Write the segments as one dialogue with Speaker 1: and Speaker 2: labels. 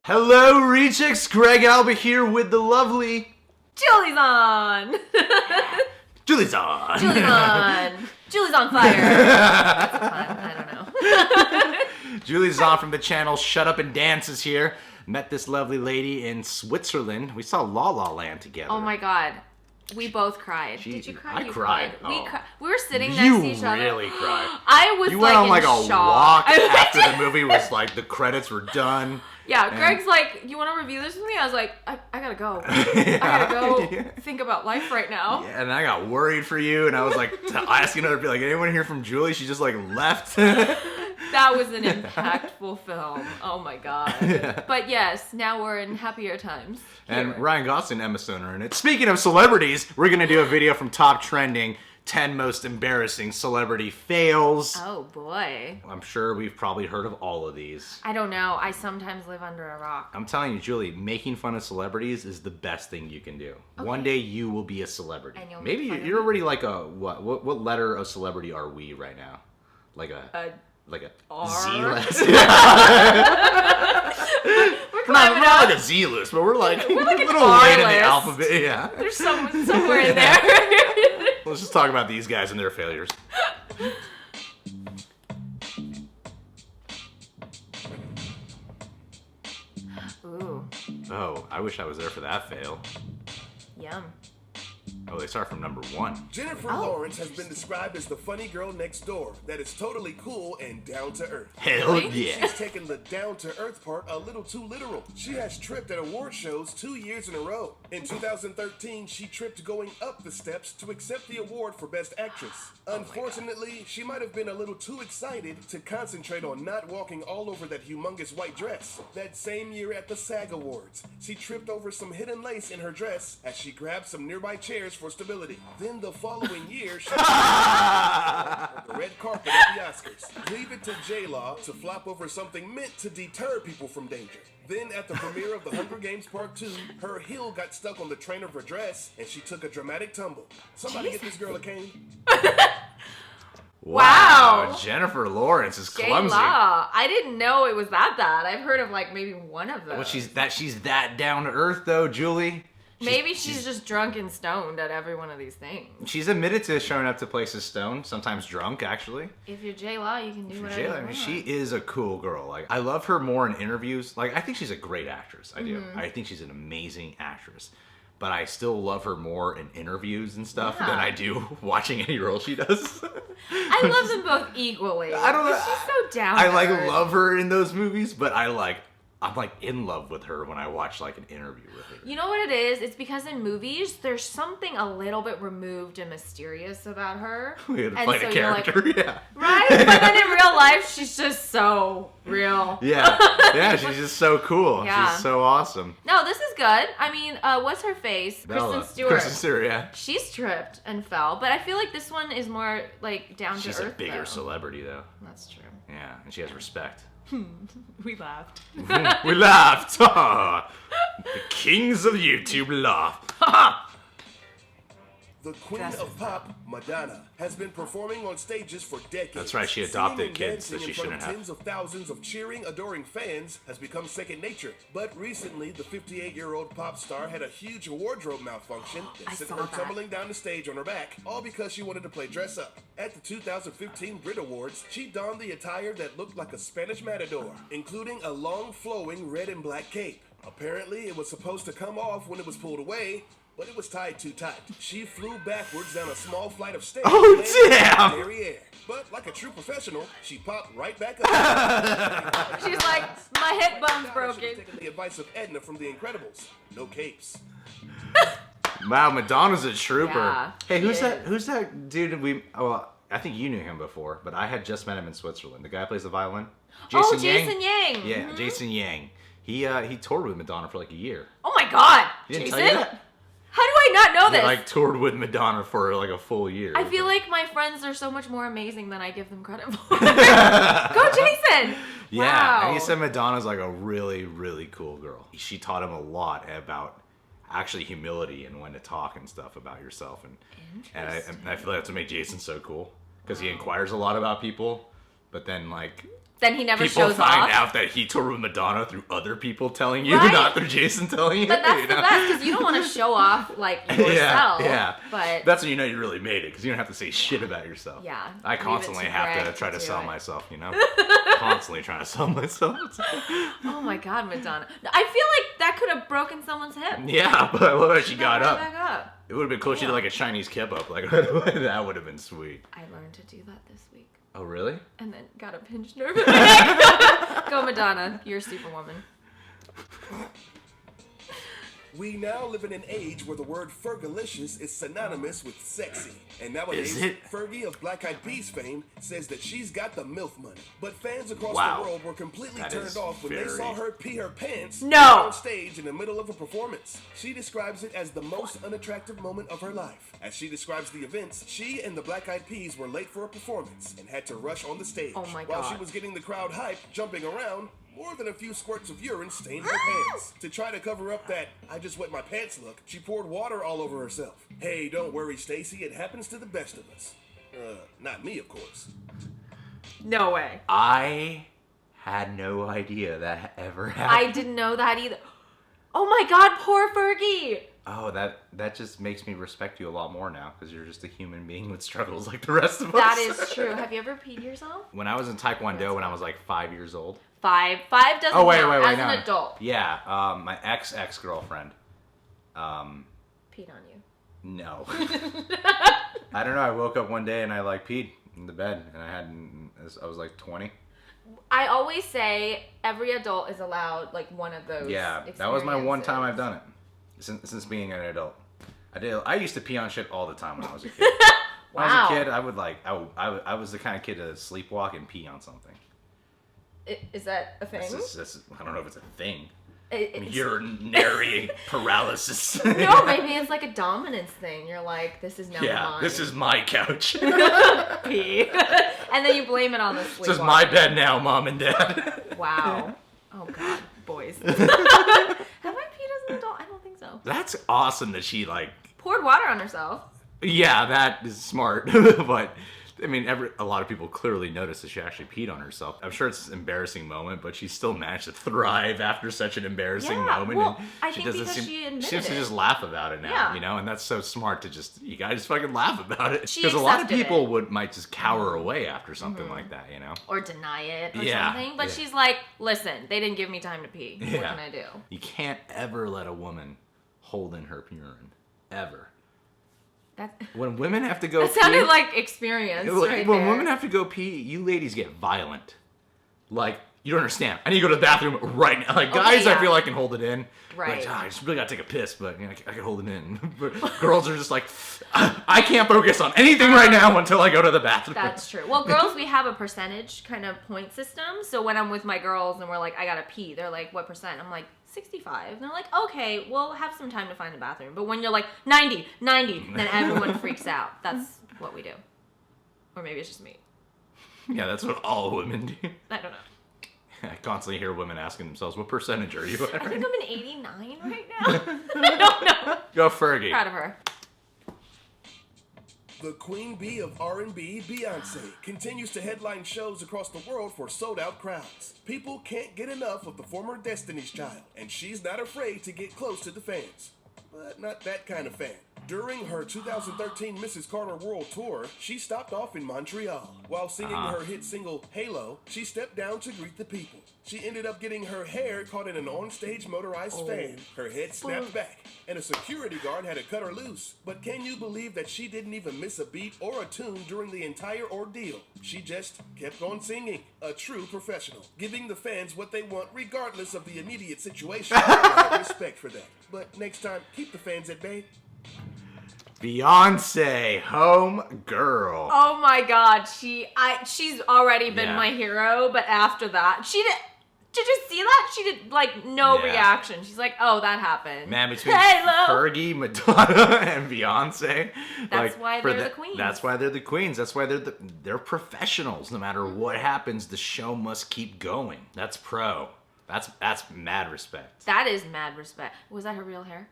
Speaker 1: Hello, Rejects. Greg Alba here with the lovely
Speaker 2: Julie's on.
Speaker 1: Julie's on.
Speaker 2: Julie's on. Julie's on fire. That's fun. I don't know.
Speaker 1: Julie's on from the channel ShutUpAndDance is here. Met this lovely lady in Switzerland. We saw La La Land together.
Speaker 2: Oh my god. We both cried. Did you cry?
Speaker 1: I cried.
Speaker 2: We were sitting next to each other.
Speaker 1: You really cried.
Speaker 2: I was
Speaker 1: You went on like a
Speaker 2: shock.
Speaker 1: walk after the movie was like, the credits were done.
Speaker 2: Yeah, Greg's like, you want to review this with me? I was like, I gotta go. I gotta go think about life right now.
Speaker 1: Yeah, and I got worried for you, and I was like asking her to be like, anyone hear from Julie? She just like left.
Speaker 2: That was an impactful film. Oh my god. Yeah. But yes, now we're in happier times.
Speaker 1: And Ryan Gosling and Emma Stone are in it. Speaking of celebrities, we're going to do a video from Top Trending, 10 most embarrassing celebrity fails.
Speaker 2: Oh boy.
Speaker 1: I'm sure we've probably heard of all of these.
Speaker 2: I don't know. I sometimes live under a rock.
Speaker 1: I'm telling you, Julie, making fun of celebrities is the best thing you can do. Okay. One day you will be a celebrity.
Speaker 2: And
Speaker 1: maybe you're already like a, what letter of celebrity are we right now? Like a
Speaker 2: R?
Speaker 1: Z-list. We're not like a Z-list, but we're like a little way in the alphabet. Yeah.
Speaker 2: There's someone somewhere in there.
Speaker 1: Let's just talk about these guys and their failures.
Speaker 2: Ooh.
Speaker 1: Oh, I wish I was there for that fail.
Speaker 2: Yum.
Speaker 1: Oh, they start from number 1.
Speaker 3: Jennifer Lawrence has been described as the funny girl next door that is totally cool and down to earth.
Speaker 1: Hell yeah.
Speaker 3: She's taken the down to earth part a little too literal. She has tripped at award shows 2 years in a row. In 2013, she tripped going up the steps to accept the award for Best Actress. Unfortunately, she might have been a little too excited to concentrate on not walking all over that humongous white dress. That same year at the SAG Awards, she tripped over some hidden lace in her dress as she grabbed some nearby chairs for stability. Then the following year, she on the red carpet at the Oscars. Leave it to J-Law to flop over something meant to deter people from danger. Then at the premiere of The Hunger Games Part 2, her heel got stuck on the train of her dress and she took a dramatic tumble. Somebody get this girl a cane.
Speaker 2: Wow.
Speaker 1: Jennifer Lawrence is clumsy.
Speaker 2: J-Law. I didn't know it was that bad. I've heard of like maybe one of those.
Speaker 1: Well, she's that down to earth though, Julie.
Speaker 2: Maybe she's just drunk and stoned at every one of these things.
Speaker 1: She's admitted to showing up to places stoned, sometimes drunk, actually.
Speaker 2: If you're J-Law, you can do whatever you want.
Speaker 1: I mean, she is a cool girl. Like, I love her more in interviews. Like, I think she's a great actress. I do. I think she's an amazing actress. But I still love her more in interviews and stuff than I do watching any role she does.
Speaker 2: I love them both equally.
Speaker 1: I don't know.
Speaker 2: She's so down.
Speaker 1: I love her in those movies, but I'm in love with her when I watch like an interview with her.
Speaker 2: You know what it is? It's because in movies, there's something a little bit removed and mysterious about her.
Speaker 1: We had to fight a character, yeah.
Speaker 2: Right? But then in real life, she's just so real.
Speaker 1: Yeah. Yeah, she's just so cool.
Speaker 2: Yeah.
Speaker 1: She's so awesome.
Speaker 2: No, this is good. I mean, what's her face?
Speaker 1: Bella.
Speaker 2: Kristen Stewart,
Speaker 1: yeah.
Speaker 2: She's tripped and fell, but I feel like this one is more like down to earth.
Speaker 1: She's a bigger celebrity, though.
Speaker 2: That's true.
Speaker 1: Yeah, and she has respect.
Speaker 2: We laughed.
Speaker 1: We laughed. The kings of YouTube laugh.
Speaker 3: The queen of pop, Madonna, has been performing on stages for decades.
Speaker 1: That's right, she adopted
Speaker 3: Singing and
Speaker 1: kids that
Speaker 3: dancing
Speaker 1: she
Speaker 3: in front
Speaker 1: shouldn't
Speaker 3: of
Speaker 1: have.
Speaker 3: Tens of thousands of cheering, adoring fans has become second nature. But recently, the 58-year-old pop star had a huge wardrobe malfunction that sent her tumbling down the stage on her back, all because she wanted to play dress up. At the 2015 Brit Awards, she donned the attire that looked like a Spanish matador, including a long flowing red and black cape. Apparently, it was supposed to come off when it was pulled away, but it was tied too tight. She flew backwards down a small flight of stairs.
Speaker 1: Oh, damn!
Speaker 3: In the air. But like a true professional, she popped right back up.
Speaker 2: She's like, my hip bone's broken.
Speaker 3: She was taking the advice of Edna from The Incredibles. No capes.
Speaker 1: Wow, Madonna's a trooper.
Speaker 2: Yeah,
Speaker 1: hey, who's that dude I think you knew him before, but I had just met him in Switzerland. The guy who plays the violin.
Speaker 2: Jason Yang.
Speaker 1: Yeah, Jason Yang. He toured with Madonna for like a year.
Speaker 2: Oh my god.
Speaker 1: He didn't
Speaker 2: Jason?
Speaker 1: tell you that?
Speaker 2: How do I not know this?
Speaker 1: He like toured with Madonna for like a full year.
Speaker 2: I feel like my friends are so much more amazing than I give them credit for. Go Jason!
Speaker 1: Yeah,
Speaker 2: wow.
Speaker 1: And he said Madonna's like a really, really cool girl. She taught him a lot about actually humility and when to talk and stuff about yourself. And I feel like that's what made Jason so cool. Because he inquires a lot about people, but then like
Speaker 2: then he never
Speaker 1: people
Speaker 2: shows
Speaker 1: find
Speaker 2: off.
Speaker 1: out that he toured with Madonna through other people telling you,
Speaker 2: Right?
Speaker 1: not through Jason telling you.
Speaker 2: But that's the best, because you don't want to show off, like, yourself.
Speaker 1: Yeah.
Speaker 2: But
Speaker 1: that's when you know you really made it, because you don't have to say shit about yourself.
Speaker 2: yeah.
Speaker 1: I constantly have to try to sell myself, constantly trying to sell myself.
Speaker 2: Oh my God, Madonna. I feel like that could have broken someone's hip.
Speaker 1: Yeah, but I love how she got up.
Speaker 2: Back up.
Speaker 1: It would have been cool if she did like a Chinese kip up. Like, that would have been sweet.
Speaker 2: I learned to do that this week.
Speaker 1: Oh, really?
Speaker 2: And then got a pinched nerve in my neck. Go, Madonna. You're a superwoman.
Speaker 3: We now live in an age where the word Fergalicious is synonymous with sexy. And nowadays,
Speaker 1: Is it?
Speaker 3: Fergie of Black Eyed Peas fame says that she's got the MILF money. But fans across
Speaker 1: Wow.
Speaker 3: the world were completely
Speaker 1: That
Speaker 3: turned
Speaker 1: is
Speaker 3: off when they
Speaker 1: very-
Speaker 3: saw her pee her pants
Speaker 2: No.
Speaker 3: on stage in the middle of a performance. She describes it as the most unattractive moment of her life. As she describes the events, she and the Black Eyed Peas were late for a performance and had to rush on the stage.
Speaker 2: Oh my
Speaker 3: While she
Speaker 2: God.
Speaker 3: was getting the crowd hyped, jumping around, more than a few squirts of urine stained her pants. To try to cover up that "I just wet my pants" look, she poured water all over herself. Hey, don't worry, Stacy, it happens to the best of us. Not me, of course.
Speaker 2: No way.
Speaker 1: I had no idea that ever happened.
Speaker 2: I didn't know that either. Oh my God, poor Fergie.
Speaker 1: Oh, that just makes me respect you a lot more now, because you're just a human being with struggles like the rest of us.
Speaker 2: That is true. Have you ever peed yourself?
Speaker 1: When I was in Taekwondo, when I was like 5 years old.
Speaker 2: Five doesn't
Speaker 1: Oh, wait,
Speaker 2: count
Speaker 1: wait,
Speaker 2: as
Speaker 1: no.
Speaker 2: an adult.
Speaker 1: Yeah, my ex-girlfriend.
Speaker 2: Peed on you.
Speaker 1: No. I don't know. I woke up one day and I like peed in the bed, and I was like 20.
Speaker 2: I always say every adult is allowed like one of those.
Speaker 1: Yeah, that was my one time I've
Speaker 2: experiences.
Speaker 1: done it since being an adult. I used to pee on shit all the time when I was a kid. When I
Speaker 2: Wow.
Speaker 1: was a kid, I would like I was the kind of kid to sleepwalk and pee on something.
Speaker 2: Is that a thing?
Speaker 1: I don't know if it's a thing.
Speaker 2: It's-
Speaker 1: Urinary paralysis.
Speaker 2: No, maybe it's like a dominance thing. You're like, this is now
Speaker 1: Yeah,
Speaker 2: mine.
Speaker 1: this is my couch.
Speaker 2: pee. And then you blame it on the sleep.
Speaker 1: This is my bed now, Mom and Dad.
Speaker 2: Wow. Oh God, boys. Have I peed as an adult? I don't think so.
Speaker 1: That's awesome that she like.
Speaker 2: Poured water on herself.
Speaker 1: Yeah, that is smart. But I mean, a lot of people clearly noticed that she actually peed on herself. I'm sure it's an embarrassing moment, but she still managed to thrive after such an embarrassing
Speaker 2: Yeah,
Speaker 1: moment.
Speaker 2: well,
Speaker 1: and
Speaker 2: I think because she admitted
Speaker 1: seems to
Speaker 2: it.
Speaker 1: just laugh about it now,
Speaker 2: Yeah.
Speaker 1: and that's so smart to you guys fucking laugh about it.
Speaker 2: She
Speaker 1: Because a lot of
Speaker 2: accepted
Speaker 1: people
Speaker 2: it.
Speaker 1: might just cower away after something like that,
Speaker 2: Or deny it or
Speaker 1: Yeah,
Speaker 2: something. But
Speaker 1: yeah.
Speaker 2: she's like, listen, they didn't give me time to pee. What
Speaker 1: Yeah.
Speaker 2: can I do?
Speaker 1: You can't ever let a woman hold in her urine. Ever.
Speaker 2: That,
Speaker 1: When women have to go
Speaker 2: that sounded
Speaker 1: pee,
Speaker 2: like experience right
Speaker 1: when
Speaker 2: there.
Speaker 1: women have to go pee, you ladies get violent. Like, you don't understand. I need to go to the bathroom right now. Like, guys, I
Speaker 2: yeah.
Speaker 1: feel I can hold it in.
Speaker 2: Right.
Speaker 1: Like, I just really gotta take a piss, but I can hold it in. But girls are just like, I can't focus on anything right now until I go to the bathroom.
Speaker 2: That's true. Well, girls, we have a percentage kind of point system. So when I'm with my girls and we're like, I gotta pee, they're like, what percent? I'm like, 65. And they're like, okay, we'll have some time to find a bathroom. But when you're like, 90, then everyone freaks out. That's what we do. Or maybe it's just me.
Speaker 1: Yeah, that's what all women do.
Speaker 2: I don't know.
Speaker 1: I constantly hear women asking themselves, what percentage are you at?
Speaker 2: I think I'm an 89 right now. I don't know.
Speaker 1: Go Fergie.
Speaker 2: Proud of her.
Speaker 3: The queen bee of R&B, Beyonce, continues to headline shows across the world for sold-out crowds. People can't get enough of the former Destiny's Child, and she's not afraid to get close to the fans. But not that kind of fan. During her 2013 Mrs. Carter World Tour, she stopped off in Montreal. While singing her hit single, Halo, she stepped down to greet the people. She ended up getting her hair caught in an onstage motorized fan. Her head snapped back, and a security guard had to cut her loose. But can you believe that she didn't even miss a beat or a tune during the entire ordeal? She just kept on singing. A true professional, giving the fans what they want regardless of the immediate situation. I have respect for that. But next time, keep the fans at bay.
Speaker 1: Beyonce, home girl.
Speaker 2: Oh my God, she's already been
Speaker 1: Yeah.
Speaker 2: my hero, but after that, did you see that? She did like no
Speaker 1: Yeah.
Speaker 2: reaction. She's like, oh, that happened.
Speaker 1: Man, between
Speaker 2: Halo.
Speaker 1: Fergie, Madonna, and Beyonce,
Speaker 2: That's why
Speaker 1: for
Speaker 2: they're the queens.
Speaker 1: That's why they're the queens. That's why they're professionals. No matter what happens, the show must keep going. That's pro. That's mad respect.
Speaker 2: That is mad respect. Was that her real hair?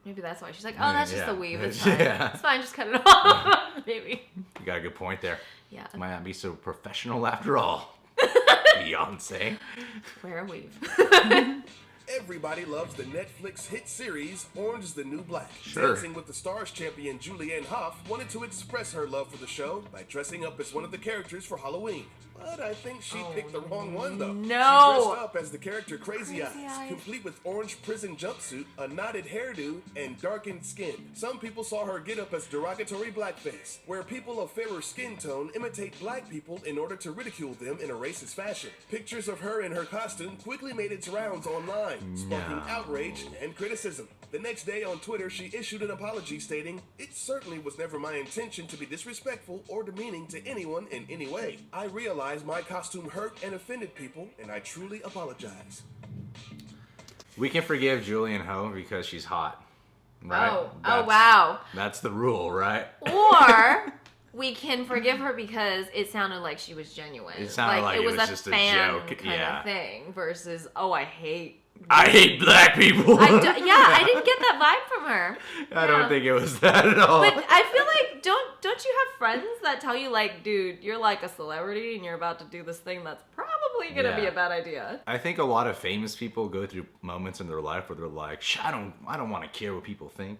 Speaker 2: Maybe that's why. She's like, oh, that's just
Speaker 1: Yeah.
Speaker 2: a weave. It's fine.
Speaker 1: Yeah.
Speaker 2: It's fine. Just cut it off. Maybe.
Speaker 1: You got a good point there.
Speaker 2: Yeah.
Speaker 1: Might not be so professional after all. Beyonce.
Speaker 2: Wear a weave.
Speaker 3: Everybody loves the Netflix hit series Orange is the New Black.
Speaker 1: Sure.
Speaker 3: Dancing with the Stars champion Julianne Hough wanted to express her love for the show by dressing up as one of the characters for Halloween. But I think she picked the wrong one, though.
Speaker 2: No.
Speaker 3: She dressed up as the character Crazy Eyes,
Speaker 2: Eyes,
Speaker 3: complete with orange prison jumpsuit, a knotted hairdo, and darkened skin. Some people saw her get up as derogatory blackface, where people of fairer skin tone imitate black people in order to ridicule them in a racist fashion. Pictures of her in her costume quickly made its rounds online, sparking outrage and criticism. The next day on Twitter, she issued an apology stating, "It certainly was never my intention to be disrespectful or demeaning to anyone in any way. I realize my costume hurt and offended people, and I truly apologize."
Speaker 1: We can forgive Julianne Hough because she's hot. Right?
Speaker 2: Oh, wow.
Speaker 1: That's the rule, right?
Speaker 2: Or we can forgive her because it sounded like she was genuine.
Speaker 1: It sounded like it was just a
Speaker 2: fan
Speaker 1: joke.
Speaker 2: kind of thing versus, oh, I hate
Speaker 1: black people.
Speaker 2: I didn't get that vibe from her.
Speaker 1: I don't think it was that at all.
Speaker 2: But I feel like don't you have friends that tell you like, dude, you're like a celebrity and you're about to do this thing that's probably gonna be a bad idea.
Speaker 1: I think a lot of famous people go through moments in their life where they're like, I don't want to care what people think,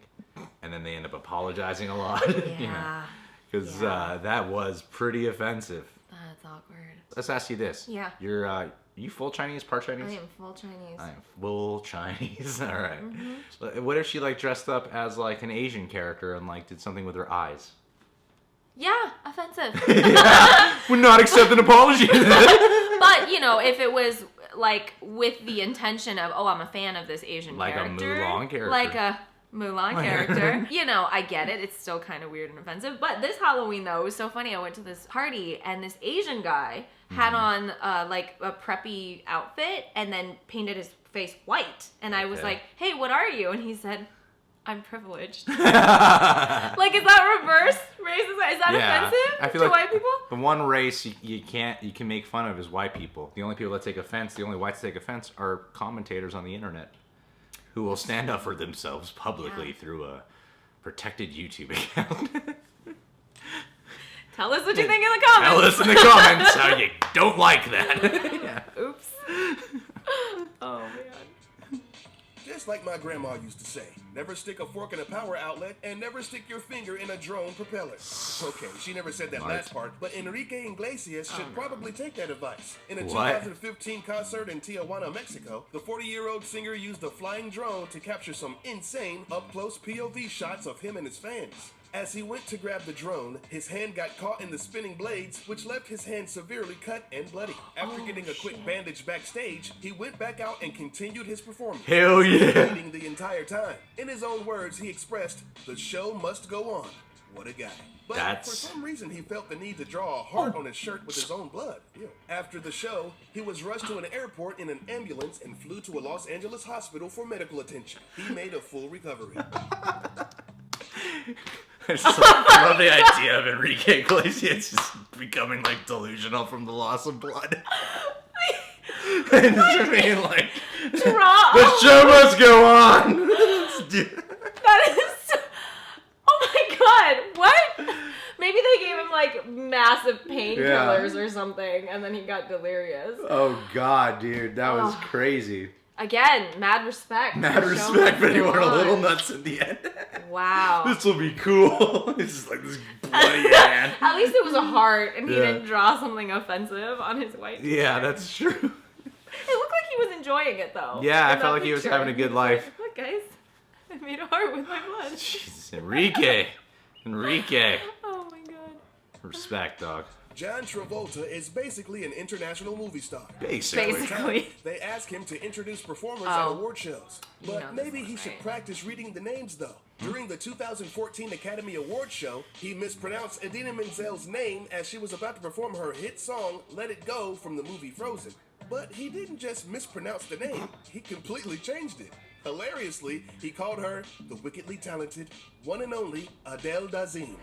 Speaker 1: and then they end up apologizing a lot.
Speaker 2: Yeah.
Speaker 1: Because that was pretty offensive.
Speaker 2: That's awkward.
Speaker 1: Let's ask you this.
Speaker 2: Yeah.
Speaker 1: Are you full Chinese, part Chinese?
Speaker 2: I am full Chinese.
Speaker 1: I am full Chinese. All right. Mm-hmm. What if she like dressed up as like an Asian character and like did something with her eyes?
Speaker 2: Yeah, offensive.
Speaker 1: Would not accept an apology.
Speaker 2: But if it was like with the intention of, I'm a fan of this Asian character,
Speaker 1: like a Mulan character,
Speaker 2: like a Mulan character. I get it. It's still kind of weird and offensive. But this Halloween, though, it was so funny. I went to this party, and this Asian guy had on, like, a preppy outfit and then painted his face white. And I was like, hey, what are you? And he said, I'm privileged. Like, is that reverse racism? Is that offensive to white people?
Speaker 1: The one race you can make fun of is white people. The only people that take offense, the only whites that take offense are commentators on the internet, who will stand up for themselves publicly through a protected YouTube account.
Speaker 2: Tell us what you think in the comments.
Speaker 1: Tell us in the comments how you don't like that.
Speaker 2: Oops. Oh, man.
Speaker 3: Just like my grandma used to say, never stick a fork in a power outlet and never stick your finger in a drone propeller. Okay, she never said that last part, but Enrique Iglesias should probably take that advice. In a 2015 concert in Tijuana, Mexico, the 40-year-old singer used a flying drone to capture some insane up-close POV shots of him and his fans. As he went to grab the drone, his hand got caught in the spinning blades, which left his hand severely cut and bloody. After getting a quick bandage backstage, he went back out and continued his performance.
Speaker 1: Hell yeah!
Speaker 3: Bleeding the entire time. In his own words, he expressed, "The show must go on." What a guy. But for some reason, he felt the need to draw a heart on his shirt with his own blood. After the show, he was rushed to an airport in an ambulance and flew to a Los Angeles hospital for medical attention. He made a full recovery.
Speaker 1: I love the idea of Enrique Iglesias just becoming like delusional from the loss of blood. And just being like, the show must go on.
Speaker 2: That is so, oh my god, what? Maybe they gave him like massive painkillers or something, and then he got delirious.
Speaker 1: Oh god, dude, that was crazy.
Speaker 2: Again, mad respect.
Speaker 1: Mad respect, but he went a little nuts at the end.
Speaker 2: Wow.
Speaker 1: This will be cool. It's just like this bloody hand.
Speaker 2: At least it was a heart, and he didn't draw something offensive on his white t-shirt.
Speaker 1: Yeah, that's true.
Speaker 2: It looked like he was enjoying it, though.
Speaker 1: Yeah, I felt like he was having a good life.
Speaker 2: Look, guys, I made a heart with my blood.
Speaker 1: Jesus, Enrique.
Speaker 2: Oh my god.
Speaker 1: Respect, dog.
Speaker 3: John Travolta is basically an international movie star.
Speaker 2: Basically.
Speaker 3: They ask him to introduce performers at award shows. But maybe he should practice reading the names, though. During the 2014 Academy Awards show, he mispronounced Idina Menzel's name as she was about to perform her hit song, Let It Go, from the movie Frozen. But he didn't just mispronounce the name, he completely changed it. Hilariously, he called her the wickedly talented, one and only Adele Dazeem.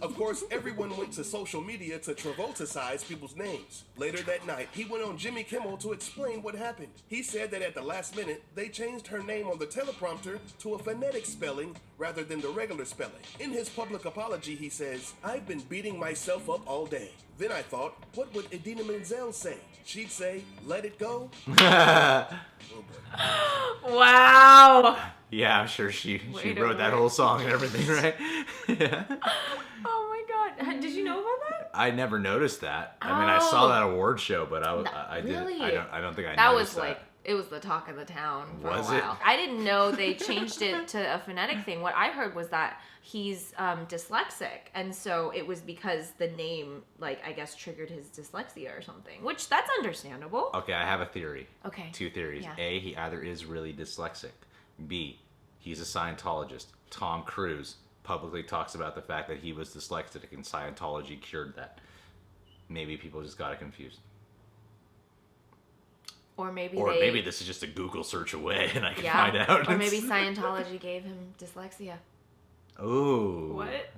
Speaker 3: Of course, everyone went to social media to Travolta-size people's names. Later that night, he went on Jimmy Kimmel to explain what happened. He said that at the last minute, they changed her name on the teleprompter to a phonetic spelling rather than the regular spelling. In his public apology, he says, "I've been beating myself up all day. Then I thought, what would Idina Menzel say? She'd say, 'Let it go.'" Oh boy.
Speaker 2: Wow.
Speaker 1: Yeah, I'm sure she
Speaker 2: Wait a
Speaker 1: wrote that
Speaker 2: minute.
Speaker 1: whole song and everything, right? Yeah.
Speaker 2: Oh my God. Did you know about that?
Speaker 1: I never noticed that. I mean, I saw
Speaker 2: Oh.
Speaker 1: that award show, but I didn't.
Speaker 2: Really?
Speaker 1: I don't think I
Speaker 2: That
Speaker 1: noticed
Speaker 2: was like, it was the talk of the town for
Speaker 1: Was
Speaker 2: a
Speaker 1: it?
Speaker 2: while. I didn't know they changed it to a phonetic thing. What I heard was that he's dyslexic, and so it was because the name, like, I guess, triggered his dyslexia or something, which that's understandable.
Speaker 1: Okay, I have a theory.
Speaker 2: Okay.
Speaker 1: 2 theories.
Speaker 2: Yeah.
Speaker 1: A, he either is really dyslexic. B, he's a Scientologist. Tom Cruise publicly talks about the fact that he was dyslexic and Scientology cured that. Maybe people just got it confused.
Speaker 2: Or maybe
Speaker 1: Or maybe this is just a Google search away and I can
Speaker 2: yeah.
Speaker 1: find out.
Speaker 2: Or maybe Scientology gave him dyslexia.
Speaker 1: Ooh.
Speaker 2: What?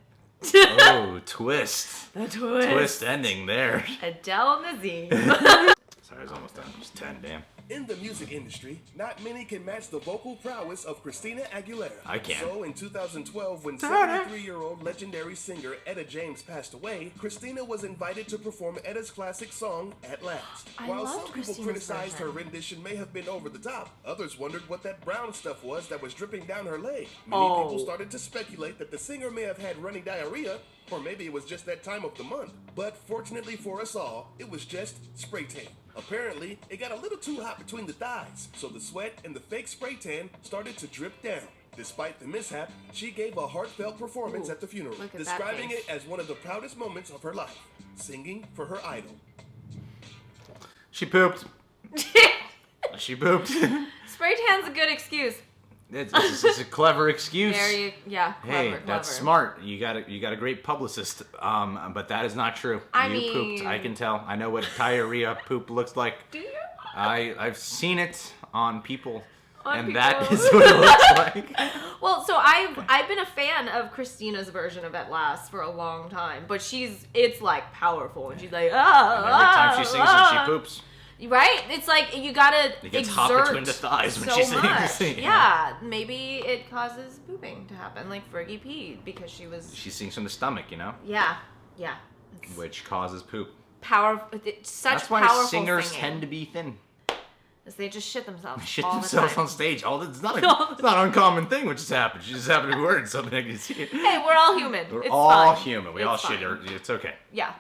Speaker 1: Oh, twist.
Speaker 2: The twist.
Speaker 1: Twist ending there.
Speaker 2: Adele Nazim.
Speaker 1: Sorry, I was almost done. Just 10, damn.
Speaker 3: In the music industry, not many can match the vocal prowess of Christina Aguilera.
Speaker 1: I can.
Speaker 3: So in 2012, when 73-year-old legendary singer Etta James passed away, Christina was invited to perform Etta's classic song, "At Last."
Speaker 2: I
Speaker 3: While
Speaker 2: loved
Speaker 3: some people
Speaker 2: Christina's
Speaker 3: criticized her
Speaker 2: version.
Speaker 3: rendition may have been over the top, others wondered what that brown stuff was that was dripping down her leg. Many
Speaker 2: Oh.
Speaker 3: people started to speculate that the singer may have had running diarrhea, or maybe it was just that time of the month. But fortunately for us all, it was just spray tan. Apparently, it got a little too hot between the thighs, so the sweat and the fake spray tan started to drip down. Despite the mishap, she gave a heartfelt performance
Speaker 2: Ooh,
Speaker 3: at the funeral,
Speaker 2: look at that
Speaker 3: describing
Speaker 2: face.
Speaker 3: it as one of the proudest moments of her life, singing for her idol.
Speaker 1: She pooped. She pooped.
Speaker 2: Spray tan's a good excuse.
Speaker 1: It's a clever excuse.
Speaker 2: Hey, clever.
Speaker 1: That's smart. You got a great publicist. But that is not true.
Speaker 2: I
Speaker 1: You pooped. I
Speaker 2: mean-
Speaker 1: can tell. I know what diarrhea poop looks like.
Speaker 2: Do you?
Speaker 1: I've seen it on people,
Speaker 2: On
Speaker 1: and that
Speaker 2: people.
Speaker 1: is what it looks like.
Speaker 2: Well, so I've been a fan of Christina's version of At Last for a long time, but it's like powerful, and she's like,
Speaker 1: And every time she sings it, she poops.
Speaker 2: Right? It's like you gotta
Speaker 1: It gets
Speaker 2: exert
Speaker 1: hot between the thighs when
Speaker 2: so
Speaker 1: she sings.
Speaker 2: much.
Speaker 1: Yeah.
Speaker 2: Yeah, maybe it causes pooping to happen, like Fergie peed because she was.
Speaker 1: She sings from the stomach,
Speaker 2: Yeah. It's
Speaker 1: which causes poop.
Speaker 2: powerful. It's such
Speaker 1: That's why
Speaker 2: powerful
Speaker 1: singers
Speaker 2: singing.
Speaker 1: tend to be thin.
Speaker 2: They just shit themselves.
Speaker 1: Shit
Speaker 2: all
Speaker 1: themselves
Speaker 2: the time.
Speaker 1: on stage. It's not an uncommon thing which has happened. She just happened to be wearing something I can see.
Speaker 2: Hey, we're all human.
Speaker 1: We're
Speaker 2: It's
Speaker 1: all
Speaker 2: fine.
Speaker 1: human. We
Speaker 2: It's
Speaker 1: all
Speaker 2: fine.
Speaker 1: shit. It's okay.
Speaker 2: Yeah.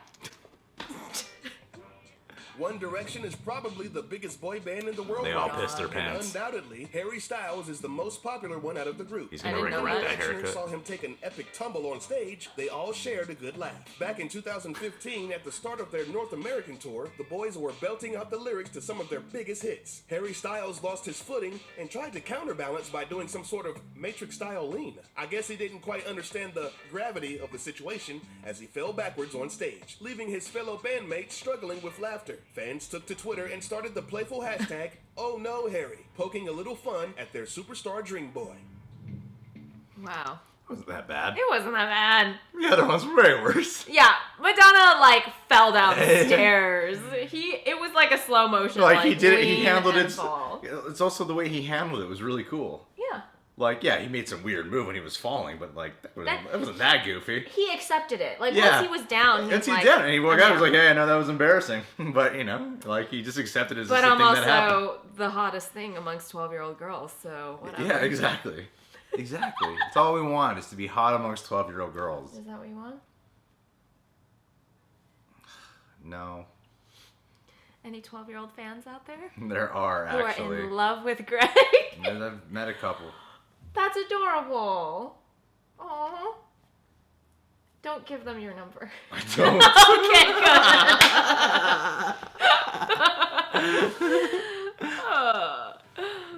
Speaker 3: One Direction is probably the biggest boy band in the world.
Speaker 1: They
Speaker 3: right
Speaker 1: all
Speaker 3: now.
Speaker 1: pissed their
Speaker 3: And
Speaker 1: pants.
Speaker 3: undoubtedly, Harry Styles is the most popular one out of the group.
Speaker 1: He's
Speaker 2: I
Speaker 1: gonna
Speaker 2: didn't know
Speaker 1: regret
Speaker 2: that.
Speaker 1: that
Speaker 3: Listeners saw
Speaker 1: haircut.
Speaker 3: him take an epic tumble on stage. They all shared a good laugh. Back in 2015, at the start of their North American tour, the boys were belting out the lyrics to some of their biggest hits. Harry Styles lost his footing and tried to counterbalance by doing some sort of Matrix-style lean. I guess he didn't quite understand the gravity of the situation as he fell backwards on stage, leaving his fellow bandmates struggling with laughter. Fans took to Twitter and started the playful hashtag, "Oh no, Harry," poking a little fun at their superstar dream boy.
Speaker 2: Wow.
Speaker 1: It wasn't that bad.
Speaker 2: It wasn't that bad.
Speaker 1: The other one's way worse.
Speaker 2: Yeah, Madonna like fell down the stairs. It was like a slow motion.
Speaker 1: Like he did it. He
Speaker 2: lean
Speaker 1: handled
Speaker 2: and
Speaker 1: it.
Speaker 2: fall.
Speaker 1: It's also the way he handled it was really cool.
Speaker 2: Yeah.
Speaker 1: Like, yeah, he made some weird move when he was falling, but like that wasn't that goofy.
Speaker 2: He accepted it. Like
Speaker 1: Yeah.
Speaker 2: once he was down, he
Speaker 1: Once
Speaker 2: was
Speaker 1: he
Speaker 2: like,
Speaker 1: did it, and he walked
Speaker 2: "I'm
Speaker 1: out. He was
Speaker 2: down."
Speaker 1: like, "Hey, I know that was embarrassing," but like he just accepted it as
Speaker 2: But
Speaker 1: just a
Speaker 2: I'm
Speaker 1: thing that happened.
Speaker 2: also the hottest thing amongst 12-year-old girls, so whatever.
Speaker 1: Yeah, exactly. Exactly. That's all we want is to be hot amongst 12-year-old girls.
Speaker 2: Is that what you want?
Speaker 1: No,
Speaker 2: Any 12-year-old fans out there
Speaker 1: there are
Speaker 2: who
Speaker 1: actually.
Speaker 2: are in love with Greg?
Speaker 1: I've met a couple.
Speaker 2: That's adorable. Aww. Don't give them your number.
Speaker 1: I don't.
Speaker 2: Okay, good.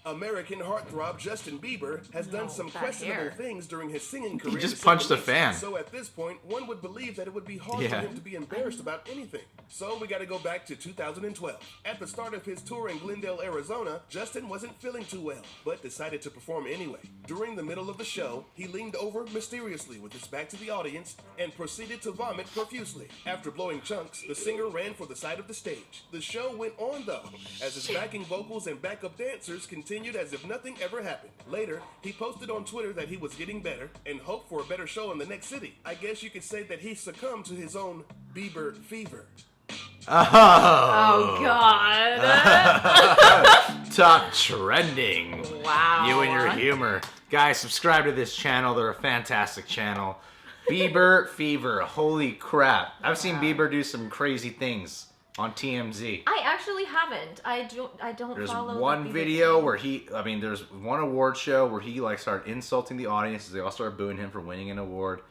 Speaker 3: American heartthrob Justin Bieber has done some
Speaker 2: that
Speaker 3: questionable
Speaker 2: hair.
Speaker 3: things during his singing career.
Speaker 1: just
Speaker 3: to say
Speaker 1: punched
Speaker 3: the
Speaker 1: a
Speaker 3: least.
Speaker 1: fan.
Speaker 3: So at this point, one would believe that it would be hard
Speaker 1: Yeah.
Speaker 3: for him to be embarrassed about anything. So we got to go back to 2012. At the start of his tour in Glendale, Arizona, Justin wasn't feeling too well, but decided to perform anyway. During the middle of the show, he leaned over mysteriously with his back to the audience and proceeded to vomit profusely. After blowing chunks, the singer ran for the side of the stage. The show went on though, as his backing vocals and backup dancers continued continued as if nothing ever happened. Later, he posted on Twitter that he was getting better and hoped for a better show in the next city. I guess you could say that he succumbed to his own Bieber fever.
Speaker 2: Oh God.
Speaker 1: Top trending.
Speaker 2: Wow.
Speaker 1: You and your humor. Guys, subscribe to this channel. They're a fantastic channel. Bieber fever. Holy crap. I've seen Bieber do some crazy things on TMZ.
Speaker 2: I actually haven't. I don't
Speaker 1: There's
Speaker 2: follow
Speaker 1: one
Speaker 2: the Bieber
Speaker 1: video
Speaker 2: thing.
Speaker 1: where there's one award show where he like started insulting the audience. They all started booing him for winning an award.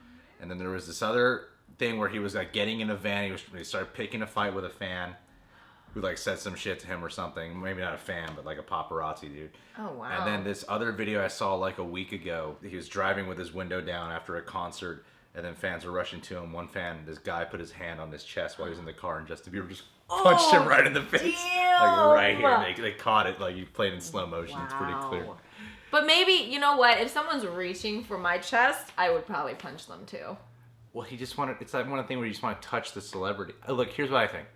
Speaker 1: And then there was this other thing where he was like getting in a van. He started picking a fight with a fan who like said some shit to him or something. Maybe not a fan, but like a paparazzi dude.
Speaker 2: Oh wow.
Speaker 1: And then this other video I saw like a week ago, he was driving with his window down after a concert, and then fans were rushing to him. One fan, this guy put his hand on his chest while he was in the car, and Justin Bieber just punched him right in the face.
Speaker 2: Damn.
Speaker 1: Like right here. They caught it, like you played in slow motion. It's pretty clear.
Speaker 2: But maybe, you know what, if someone's reaching for my chest, I would probably punch them too.
Speaker 1: Well, he just wanted, it's like one of the things where you just want to touch the celebrity. Look, here's what I think.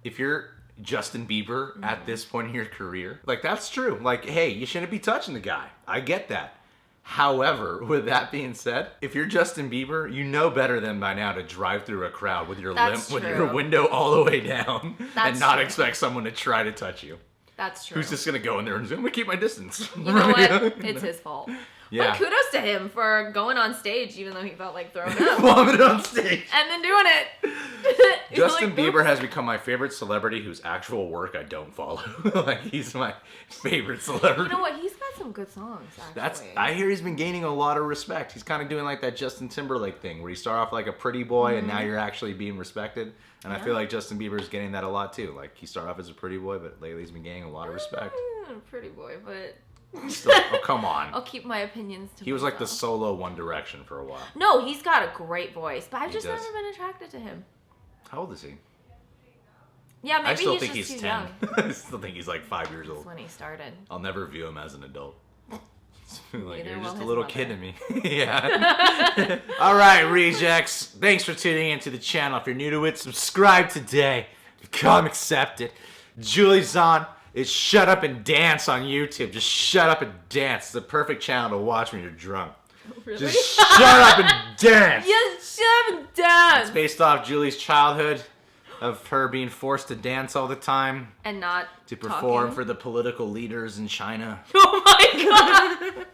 Speaker 1: If you're Justin Bieber at this point in your career, like that's true. Like, hey, you shouldn't be touching the guy. I get that. However, with that being said, if you're Justin Bieber, you know better than by now to drive through a crowd with your with your window all the way down and not expect someone to try to touch you.
Speaker 2: That's true.
Speaker 1: Who's just gonna go in there and say, I'm gonna keep my distance?
Speaker 2: You know what? It's his fault.
Speaker 1: Yeah.
Speaker 2: But kudos to him for going on stage even though he felt like throwing up.
Speaker 1: Vomited on stage.
Speaker 2: And then doing it.
Speaker 1: Justin Bieber has become my favorite celebrity whose actual work I don't follow. Like, he's my favorite celebrity.
Speaker 2: You know what? He's got some good songs, actually.
Speaker 1: I hear he's been gaining a lot of respect. He's kind of doing like that Justin Timberlake thing where you start off like a pretty boy and now you're actually being respected. And I feel like Justin Bieber's getting that a lot too. Like, he started off as a pretty boy, but lately he's been gaining a lot of respect.
Speaker 2: Pretty boy, but...
Speaker 1: Still, oh, come on.
Speaker 2: I'll keep my opinions to
Speaker 1: He was like the
Speaker 2: myself.
Speaker 1: solo One Direction for a while.
Speaker 2: No, he's got a great voice, but I've just
Speaker 1: does.
Speaker 2: never been attracted to him.
Speaker 1: How old is he?
Speaker 2: Yeah, maybe
Speaker 1: I still
Speaker 2: he's
Speaker 1: think
Speaker 2: just
Speaker 1: he's
Speaker 2: too
Speaker 1: 10.
Speaker 2: young.
Speaker 1: I still think he's like 5 years
Speaker 2: That's
Speaker 1: old.
Speaker 2: when he started.
Speaker 1: I'll never view him as an adult. Like,
Speaker 2: Neither
Speaker 1: you're
Speaker 2: will
Speaker 1: just a
Speaker 2: his
Speaker 1: little
Speaker 2: mother.
Speaker 1: kid to me. Yeah. All right, rejects. Thanks for tuning into the channel. If you're new to it, subscribe today. Become accepted. Julie Zhan is Shut Up and Dance on YouTube. Just shut up and dance. It's the perfect channel to watch when you're drunk.
Speaker 2: Really?
Speaker 1: Just shut up and dance.
Speaker 2: Yes, shut up and dance.
Speaker 1: It's based off Julie's childhood of her being forced to dance all the time.
Speaker 2: And not
Speaker 1: To perform
Speaker 2: talking.
Speaker 1: for the political leaders in China.
Speaker 2: Oh my god.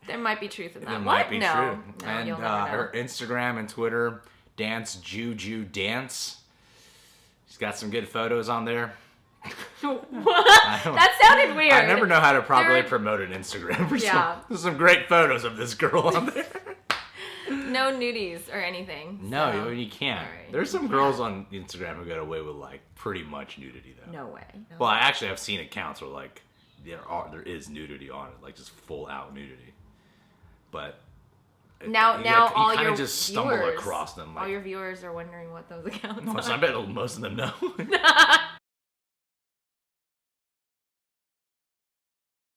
Speaker 2: There might be truth in that.
Speaker 1: It
Speaker 2: What?
Speaker 1: might be
Speaker 2: no.
Speaker 1: true.
Speaker 2: No,
Speaker 1: And
Speaker 2: you'll never know.
Speaker 1: her Instagram and Twitter, Dance Juju Dance. She's got some good photos on there.
Speaker 2: What? That sounded weird.
Speaker 1: I never know how to properly
Speaker 2: There-
Speaker 1: promote an Instagram.
Speaker 2: Yeah.
Speaker 1: There's some great photos of this girl on there.
Speaker 2: No nudies or anything.
Speaker 1: No,
Speaker 2: so-
Speaker 1: you can't.
Speaker 2: Alright.
Speaker 1: There's some girls on Instagram who got away with like pretty much nudity though.
Speaker 2: No way. No.
Speaker 1: Well, I actually have seen accounts where like there is nudity on it, like just full out nudity. But
Speaker 2: Now
Speaker 1: you
Speaker 2: all
Speaker 1: kinda
Speaker 2: your
Speaker 1: just stumble
Speaker 2: viewers,
Speaker 1: across them.
Speaker 2: all
Speaker 1: like,
Speaker 2: your viewers are wondering what those accounts
Speaker 1: I
Speaker 2: are.
Speaker 1: bet most of them know.